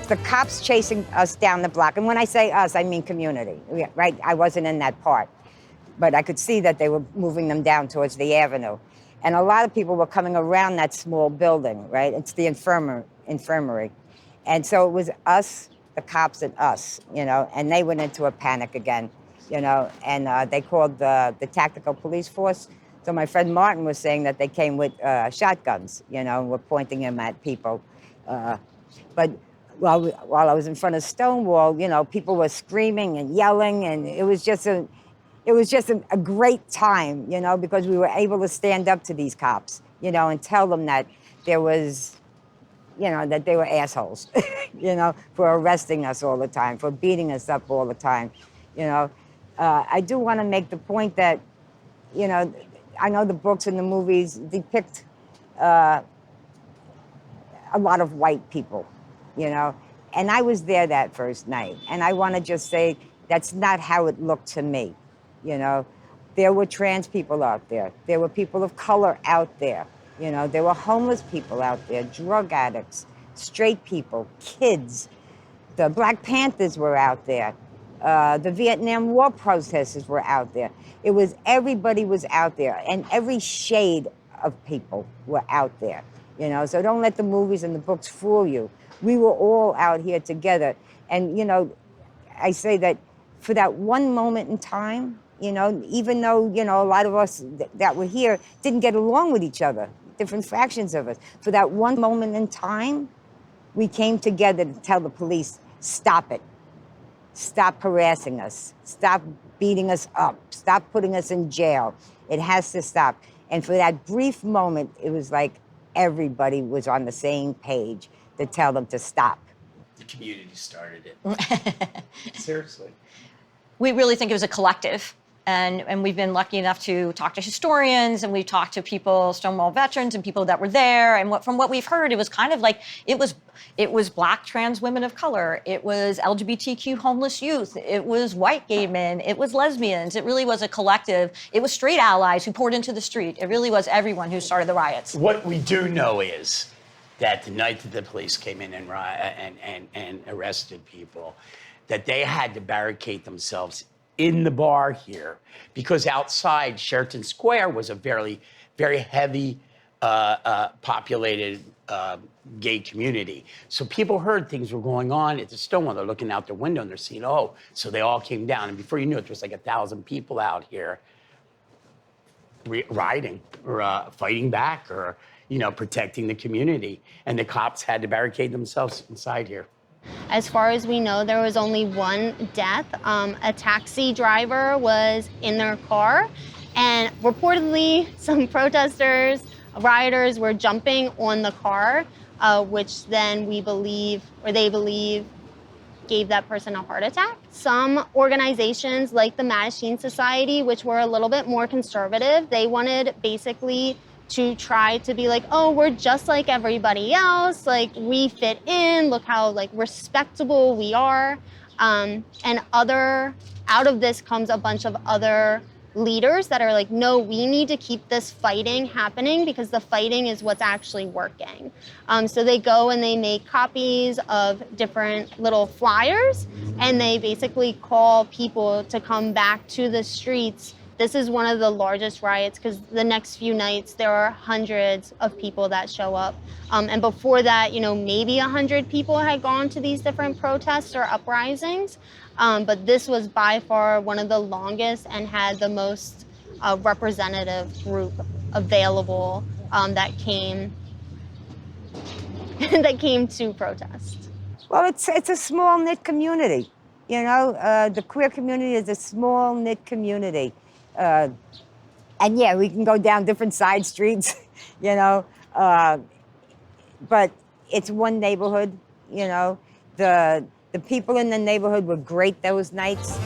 the cops chasing us down the block. And when I say us, I mean community, right? I wasn't in that part. But I could see that they were moving them down towards the avenue. And a lot of people were coming around that small building, right? It's the infirmary. And so it was us, the cops, and us, you know, and they went into a panic again, you know, and they called the tactical police force. So my friend Martin was saying that they came with shotguns, you know, and were pointing them at people. But while I was in front of Stonewall, you know, people were screaming and yelling, and it was just a great time, you know, because we were able to stand up to these cops, you know, and tell them that there was, you know, that they were assholes, you know, for arresting us all the time, for beating us up all the time, you know. I do want to make the point that, you know, I know the books and the movies depict a lot of white people, you know, and I was there that first night, and I want to just say that's not how it looked to me, you know. There were trans people out there. There were people of color out there, you know. There were homeless people out there, drug addicts, straight people, kids. The Black Panthers were out there. The Vietnam War protesters were out there. It was, everybody was out there, and every shade of people were out there, you know. So don't let the movies and the books fool you. We were all out here together. And, you know, I say that for that one moment in time, you know, even though, you know, a lot of us that were here didn't get along with each other, different factions of us, for that one moment in time, we came together to tell the police, stop it. Stop harassing us. Stop beating us up. Stop putting us in jail. It has to stop. And for that brief moment, it was like everybody was on the same page to tell them to stop. The community started it. Seriously. We really think it was a collective. And we've been lucky enough to talk to historians, and we've talked to people, Stonewall veterans, and people that were there. And from what we've heard, it was kind of like, it was Black trans women of color. It was LGBTQ homeless youth. It was white gay men. It was lesbians. It really was a collective. It was straight allies who poured into the street. It really was everyone who started the riots. What we do know is that the night that the police came in and arrested people, that they had to barricade themselves in the bar here, because outside Sheraton Square was a very, very heavy populated gay community. So people heard things were going on at the Stonewall. They're looking out their window and they're seeing, oh, so they all came down. And before you knew it, there was like 1,000 people out here rioting or fighting back or, you know, protecting the community. And the cops had to barricade themselves inside here. As far as we know, there was only one death. A taxi driver was in their car, and reportedly some protesters, rioters were jumping on the car, which then we believe, or they believe, gave that person a heart attack. Some organizations like the Mattachine Society, which were a little bit more conservative, they wanted basically to try to be like, oh, we're just like everybody else, like we fit in, look how like respectable we are. And out of this comes a bunch of other leaders that are like, no, we need to keep this fighting happening because the fighting is what's actually working. So they go and they make copies of different little flyers, and they basically call people to come back to the streets. This is one of the largest riots because the next few nights there are hundreds of people that show up. And before that, you know, maybe 100 people had gone to these different protests or uprisings. But this was by far one of the longest and had the most representative group available that came to protest. Well, it's a small knit community, you know. The queer community is a small knit community. And yeah, we can go down different side streets, you know, but it's one neighborhood, you know. The people in the neighborhood were great those nights.